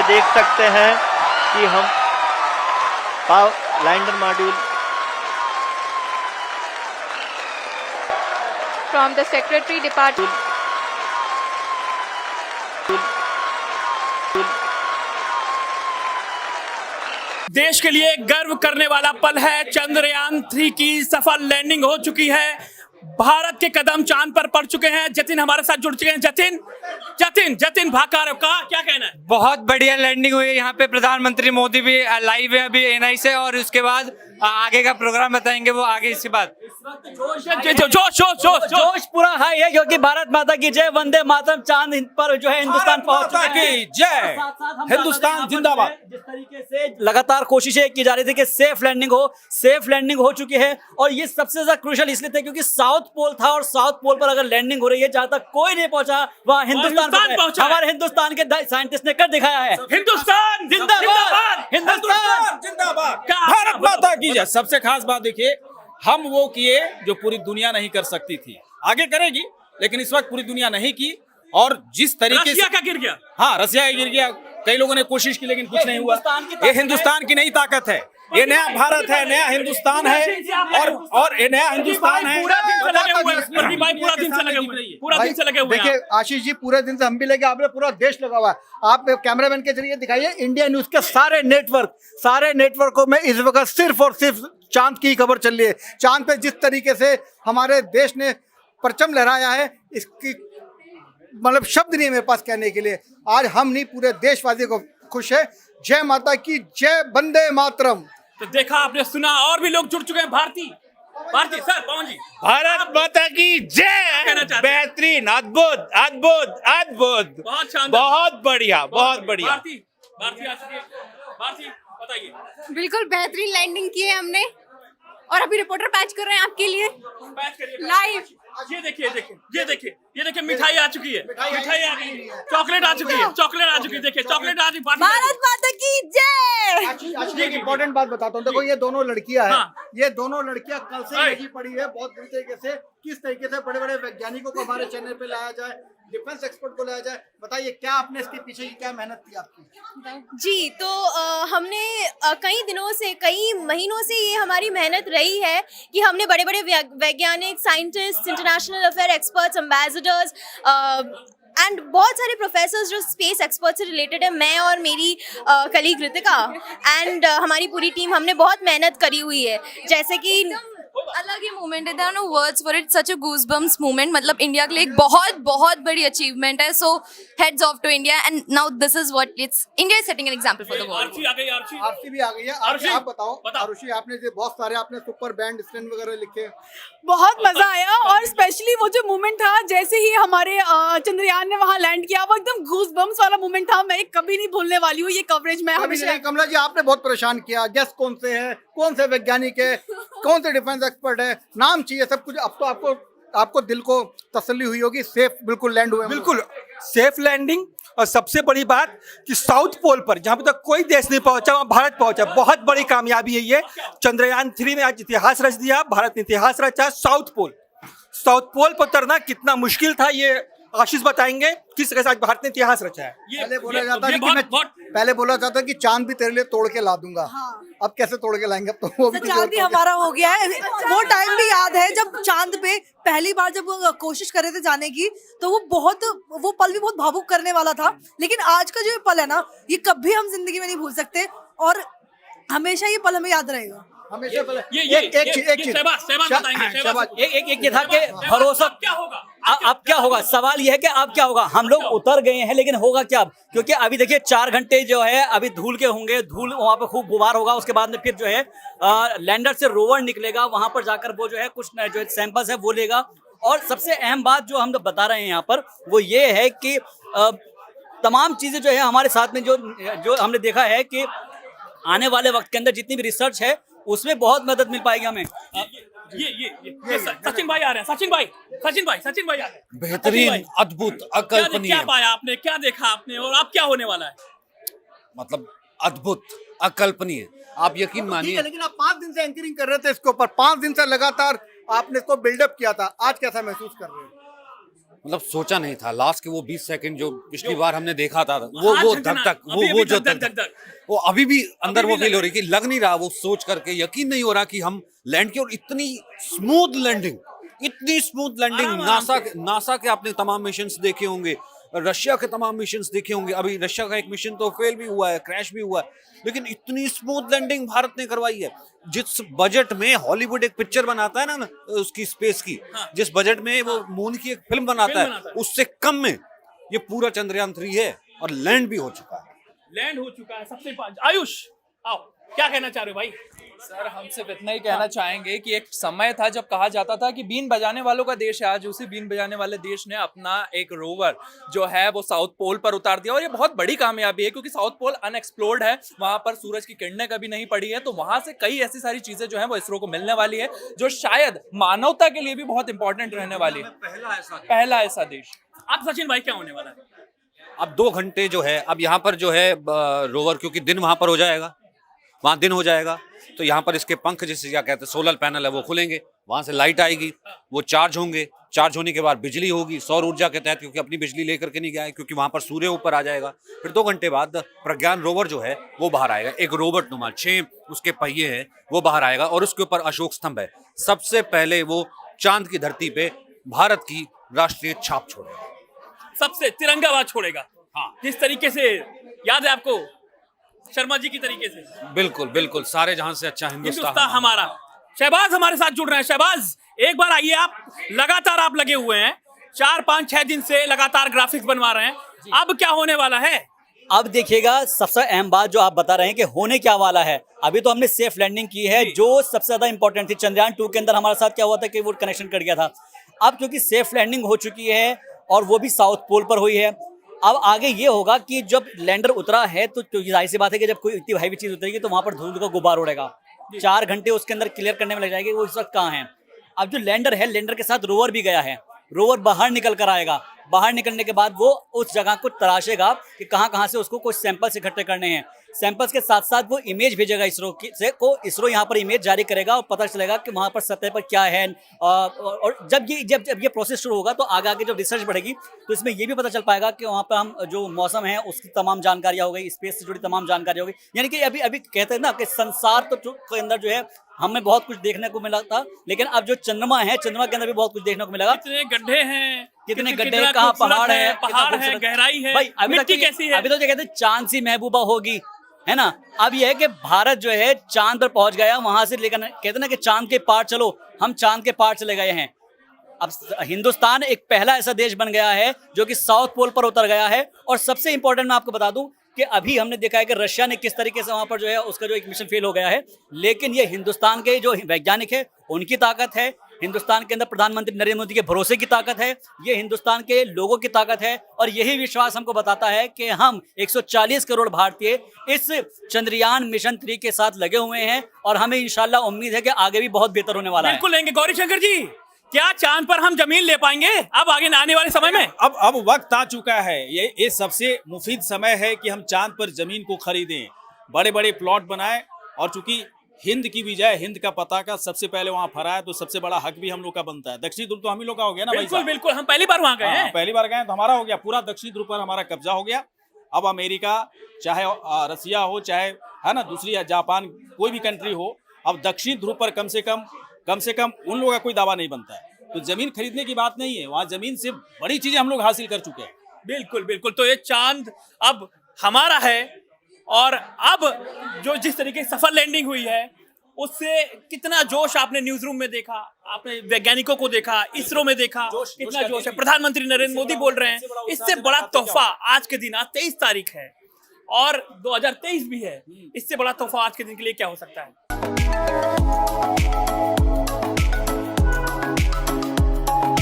में देख सकते हैं कि हम lander module from the Secretary Department. देश के लिए गर्व करने वाला पल है। चंद्रयान-3 की सफल लैंडिंग हो चुकी है। भारत के कदम चांद पर पड़ चुके हैं। जतिन हमारे साथ जुड़ चुके हैं। जतिन भाकार का क्या कहना है? बहुत बढ़िया लैंडिंग हुई है। यहाँ पे प्रधानमंत्री मोदी भी लाइव है अभी एनआई से, और उसके बाद आगे का प्रोग्राम बताएंगे वो आगे इसके बाद। जोश पूरा हाई है क्योंकि भारत माता की जय, वंदे मातरम, चांद पर जो है हिंदुस्तान पहुंच चुका है। जय हिंदुस्तान जिंदाबाद। जिस तरीके से लगातार कोशिशें की जा रही थी कि सेफ लैंडिंग हो चुकी है, और ये सबसे ज्यादा क्रूशियल इसलिए था क्योंकि साउथ पोल था, और साउथ पोल पर अगर लैंडिंग हो रही है जहां तक कोई नहीं पहुंचा वहां हिंदुस्तान पहुंचा। हमारे हिंदुस्तान के साइंटिस्ट ने कर दिखाया है। हिंदुस्तान जिंदाबाद, हिंदुस्तान जिंदाबाद, भारत माता की जय। सबसे खास बात देखिए, हम वो किए जो पूरी दुनिया नहीं कर सकती थी, आगे करेगी लेकिन इस वक्त पूरी दुनिया नहीं की। और जिस तरीके रशिया का गिर गया। हाँ, रशिया गिर गया। कई लोगों ने कोशिश की लेकिन कुछ नहीं हुआ। ये हिंदुस्तान की नई ताकत है। ये नया भारत है, नया हिंदुस्तान है, और ये नया हिंदुस्तान है। पूरा दिन से लगे हुए हैं। पूरा दिन से लगे हुए हैं। देखिए आशीष जी, पूरे दिन से हम भी लगे, आपने पूरा देश लगा हुआ है। आप कैमरामैन के जरिए दिखाइए इंडिया न्यूज के सारे नेटवर्कों में इस वक्त सिर्फ और सिर्फ चांद की खबर चल रही है। चांद पे जिस तरीके से हमारे देश ने परचम लहराया है, इसकी मतलब शब्द नहीं है मेरे पास कहने के लिए। आज हम नहीं, पूरे देशवासी को खुश है। जय माता की जय, वंदे मातरम। तो देखा आपने, सुना, और भी लोग जुड़ चुके हैं। भारती सर, पवन जी, भारत माता की जय। बेहतरीन, अद्भुत अद्भुत अद्भुत, बहुत शानदार, बहुत बढ़िया, बहुत बढ़िया। भारती आ चुकी है। भारती बताइए। बिल्कुल बेहतरीन लैंडिंग की है हमने, और अभी रिपोर्टर पैच कर रहे हैं आपके लिए लाइव। ये देखिए मिठाई आ चुकी है। मिठाई आ गई है, चॉकलेट आ चुकी है। देखिए चॉकलेट आ चुकी है। भारत माता की जय। एक इम्पोर्टेंट बात बताता हूँ। देखो, ये दोनों लड़कियां हैं। हाँ। ये दोनों लड़कियां कल से लगी पड़ी है बहुत बुरी तरीके से। किस तरीके से बड़े बड़े वैज्ञानिकों को हमारे चैनल पे लाया जाए, डिफेंस एक्सपर्ट को लाया जाए। बताइए, क्या आपने इसके पीछे की क्या मेहनत थी आपकी? जी, तो हमने कई दिनों से, कई महीनों से ये हमारी मेहनत रही है कि हमने बड़े बड़े वैज्ञानिक, scientist, international affair experts, ambassadors and बहुत सारे प्रोफेसर्स जो स्पेस एक्सपर्ट से रिलेटेड है, मैं और मेरी कलीग ऋतिका एंड हमारी पूरी टीम, हमने बहुत मेहनत करी हुई है। जैसे कि अलग ही मोमेंट है, there are no words for it, such a goosebumps moment. मतलब इंडिया के लिए एक बहुत बड़ी अचीवमेंट है। So heads off to India, and now this is what it's, India is setting an example for the world. RC आ गई। RC भी आ गई है। आरसी, आप बताओ। आरुषि, आपने जो बहुत सारे आपने सुपर बैंड स्टैंड वगैरह लिखे, बहुत मजा आया। और स्पेशली वो जो मोमेंट था, जैसे ही हमारे चंद्रयान ने वहाँ लैंड किया, वो एकदम गूज़बम्प्स वाला मोमेंट था। मैं कभी नहीं भूलने वाली हूँ ये कवरेज में हमेशा। कमला जी, आपने बहुत परेशान किया। गेस्ट कौन से है, कौन से वैज्ञानिक है, कौन से डिफेंस एक्सपर्ट है, नाम चाहिए सब कुछ। अब तो आपको दिल को तसल्ली हुई होगी, सेफ बिल्कुल लैंड हुए। बिल्कुल सेफ लैंडिंग, और सबसे बड़ी बात कि साउथ पोल पर जहाँ पे तक कोई देश नहीं पहुंचा वहाँ भारत पहुंचा। बहुत बड़ी कामयाबी है ये। चंद्रयान-3 ने आज इतिहास रच दिया, भारत ने इतिहास रचा। साउथ पोल पर उतरना कितना मुश्किल था, ये आशीष बताएंगे किस तरह से आज भारत ने इतिहास रचा है। पहले बोला जाता कि चांद भी तेरे लिए तोड़ के ला दूंगा। अब कैसे तोड़ के लाएंगे? अब तो वो भी चांद भी हमारा हो गया है। वो टाइम भी याद है जब चांद पे पहली बार जब कोशिश कर रहे थे जाने की, तो वो पल भी बहुत भावुक करने वाला था। लेकिन आज का जो पल है ना, ये कभी हम जिंदगी में नहीं भूल सकते, और हमेशा ये पल हमें याद रहेगा। एक ये था कि भरोसा क्या होगा, अब क्या होगा, सवाल ये है कि अब क्या होगा। हम लोग उतर गए हैं, लेकिन होगा क्या? क्योंकि अभी देखिए 4 घंटे जो है अभी धूल के होंगे, धूल वहाँ पे खूब गुबार होगा। उसके बाद में फिर जो है लैंडर से रोवर निकलेगा, वहाँ पर जाकर वो जो है कुछ जो है सैंपल्स है वो लेगा। और सबसे अहम बात जो हम लोग बता रहे हैं यहाँ पर, वो ये है कि तमाम चीजें जो है हमारे साथ में जो हमने देखा है कि आने वाले वक्त के अंदर जितनी भी रिसर्च है उसमें बहुत मदद मिल पाएगी हमें। ये सचिन भाई आ रहे हैं। सचिन भाई आ रहे हैं। बेहतरीन, अद्भुत, अकल्पनीय। क्या पाया आपने, क्या देखा आपने, और अब क्या होने वाला है? मतलब अद्भुत, अकल्पनीय। आप यकीन मानिए। लेकिन आप 5 दिन से एंकरिंग कर रहे थे इसके ऊपर, 5 दिन से लगातार आपने इसको बिल्डअप किया था। आज कैसा महसूस कर रहे हो? मतलब सोचा नहीं था। लास्ट के वो 20 सेकंड जो पिछली बार हमने देखा था वो धक वो जो धक वो अभी भी अंदर वो फील हो रही कि लग नहीं रहा, वो सोच करके यकीन नहीं हो रहा कि हम लैंड की, और इतनी स्मूथ लैंडिंग, इतनी स्मूथ लैंडिंग। नासा के आपने तमाम मिशंस देखे होंगे, रशिया के तमाम मिशंस देखे होंगे। अभी रशिया का एक मिशन तो फेल भी हुआ है, क्रैश भी हुआ है, लेकिन इतनी स्मूथ लैंडिंग भारत ने करवाई है। जिस बजट में हॉलीवुड एक पिक्चर बनाता है ना उसकी स्पेस की, जिस बजट में वो मून की एक फिल्म बनाता है, उससे कम में ये पूरा चंद्रयान 3 है और लैंड भी हो चुका है। लैंड हो चुका है सबसे आयुष, आओ क्या कहना चाह रहे हो भाई? सर हम सिर्फ इतना ही कहना चाहेंगे कि एक समय था जब कहा जाता था कि बीन बजाने वालों का देश है। आज उसी बीन बजाने वाले देश ने अपना एक रोवर जो है वो साउथ पोल पर उतार दिया, और ये बहुत बड़ी कामयाबी है क्योंकि साउथ पोल अनएक्सप्लोर्ड है, वहां पर सूरज की किरणें कभी नहीं पड़ी है। तो वहां से कई ऐसी सारी चीजें जो है वो इसरो को मिलने वाली है, जो शायद मानवता के लिए भी बहुत इंपॉर्टेंट रहने वाली है। पहला ऐसा देश। अब सचिन भाई क्या होने वाला है? अब 2 घंटे जो है, अब यहाँ पर जो है रोवर, क्योंकि दिन वहां पर हो जाएगा, वहां दिन हो जाएगा, तो यहाँ पर इसके पंख जिसे क्या कहते हैं, सोलर पैनल है, वो खुलेंगे, वहां से लाइट आएगी, वो चार्ज होंगे, चार्ज होने के बाद बिजली होगी सौर ऊर्जा के तहत, क्योंकि अपनी बिजली लेकर के नहीं गया है, क्योंकि वहां पर सूर्य ऊपर आ जाएगा। फिर 2 घंटे बाद प्रज्ञान रोवर जो है वो बाहर आएगा, एक रोबोट नुमा 6 उसके पहिए हैं वो बाहर आएगा, और उसके ऊपर अशोक स्तंभ है। सबसे पहले वो चांद की धरती पे भारत की राष्ट्रीय छाप छोड़ेगा, सबसे तिरंगाबाज छोड़ेगा। हाँ, जिस तरीके से याद है आपको शर्मा जी की तरीके से। बिल्कुल बिल्कुल, सारे जहां से अच्छा हिंदुस्तान हमारा। शहबाज हमारे साथ जुड़ रहे हैं। शहबाज एक बार आइए, आप लगातार आप लगे हुए हैं, 4, 5, 6 दिन से लगातार ग्राफिक्स बनवा रहे हैं, अब क्या होने वाला है? अब देखिएगा, सबसे अहम बात जो आप बता रहे हैं कि होने क्या वाला है। अभी तो हमने सेफ लैंडिंग की है, जो सबसे ज्यादा इंपॉर्टेंट थी। चंद्रयान 2 के अंदर हमारे साथ क्या हुआ था कि वो कनेक्शन कट गया था। अब क्योंकि सेफ लैंडिंग हो चुकी है और वो भी साउथ पोल पर हुई है, अब आगे ये होगा कि जब लैंडर उतरा है तो जाहिर सी बात है कि जब कोई इतनी हैवी चीज उतरेगी तो वहां पर धूल का गुब्बार उड़ेगा। 4 घंटे उसके अंदर क्लियर करने में लग जाएंगे, वो इस वक्त कहाँ है। अब जो लैंडर है, लैंडर के साथ रोवर भी गया है, रोवर बाहर निकल कर आएगा, बाहर निकलने के बाद वो उस जगह को तलाशेगा कि कहाँ से उसको कुछ सैंपल्स इकट्ठे करने हैं। सैंपल्स के साथ साथ वो इमेज भेजेगा इसरो यहाँ पर इमेज जारी करेगा और पता चलेगा कि वहाँ पर सतह पर क्या है। और जब ये प्रोसेस शुरू होगा तो आगे जब रिसर्च बढ़ेगी तो इसमें ये भी पता चल पाएगा कि वहाँ पर हम जो मौसम है उसकी तमाम जानकारियाँ हो गई, स्पेस से जुड़ी तमाम जानकारी हो गई। यानी कि अभी कहते हैं ना कि संसार तो के अंदर जो है हमें बहुत कुछ देखने को मिला था, लेकिन अब जो चंद्रमा है, चंद्रमा के अंदर भी बहुत कुछ देखने को मिलेगा। कितने गड्ढे हैं, कितने गड्ढे, कहाँ पहाड़ है, गहराई है, भाई मिट्टी कैसी है। अभी तो जो कहते हैं चांद सी महबूबा होगी, है ना। अब यह है कि भारत जो है चांद पर पहुंच गया, वहां से लेकर कहते ना कि चांद के पार चलो, हम चांद के पार चले गए हैं। अब हिंदुस्तान एक पहला ऐसा देश बन गया है जो कि साउथ पोल पर उतर गया है। और सबसे इंपॉर्टेंट मैं आपको बता दूं कि अभी हमने देखा है कि रशिया ने किस तरीके से वहां पर जो है उसका जो एक मिशन फेल हो गया है, लेकिन ये हिंदुस्तान के जो वैज्ञानिक है उनकी ताकत है, हिंदुस्तान के अंदर प्रधानमंत्री नरेंद्र मोदी के भरोसे की ताकत है, ये हिंदुस्तान के लोगों की ताकत है। और यही विश्वास हमको बताता है कि हम 140 करोड़ भारतीय इस चंद्रयान मिशन 3 के साथ लगे हुए हैं, और हमें इंशाल्लाह उम्मीद है कि आगे भी बहुत बेहतर होने वाला है। बिल्कुल लेंगे। गौरी शंकर जी, क्या चांद पर हम जमीन ले पाएंगे अब आगे आने वाले समय में? अब वक्त आ चुका है, ये सबसे मुफीद समय है कि हम चांद पर जमीन को खरीदें, बड़े बड़े प्लॉट बनाएं। और चूंकि हिंद की विजय, हिंद का पताका सबसे पहले वहां फहराया, तो सबसे बड़ा हक भी हम लोग का बनता है। दक्षिणी ध्रुव तो हम ही लोग का हो गया ना। बिल्कुल बिल्कुल, हम पहली बार वहां गए हैं। पहली बार गए तो हमारा हो गया, पूरा दक्षिणी ध्रुव पर हमारा कब्जा हो गया। अब अमेरिका चाहे रसिया हो, चाहे है ना दूसरी जापान, कोई भी कंट्री हो, अब दक्षिणी ध्रुव पर कम से कम उन लोगों का कोई दावा नहीं बनता है। तो जमीन खरीदने की बात नहीं है, वहां जमीन से बड़ी चीजें हम लोग हासिल कर चुके हैं। बिल्कुल बिल्कुल, तो ये चांद अब हमारा है। और अब जो जिस तरीके से सफल लैंडिंग हुई है उससे कितना जोश आपने न्यूज रूम में देखा, आपने वैज्ञानिको को देखा, इसरो में देखा, कितना जोश है। प्रधानमंत्री नरेंद्र मोदी बोल रहे हैं, इससे बड़ा तोहफा आज के दिन, आज 23 तारीख है और 2023 भी है, इससे बड़ा तोहफा आज के दिन के लिए क्या हो सकता है?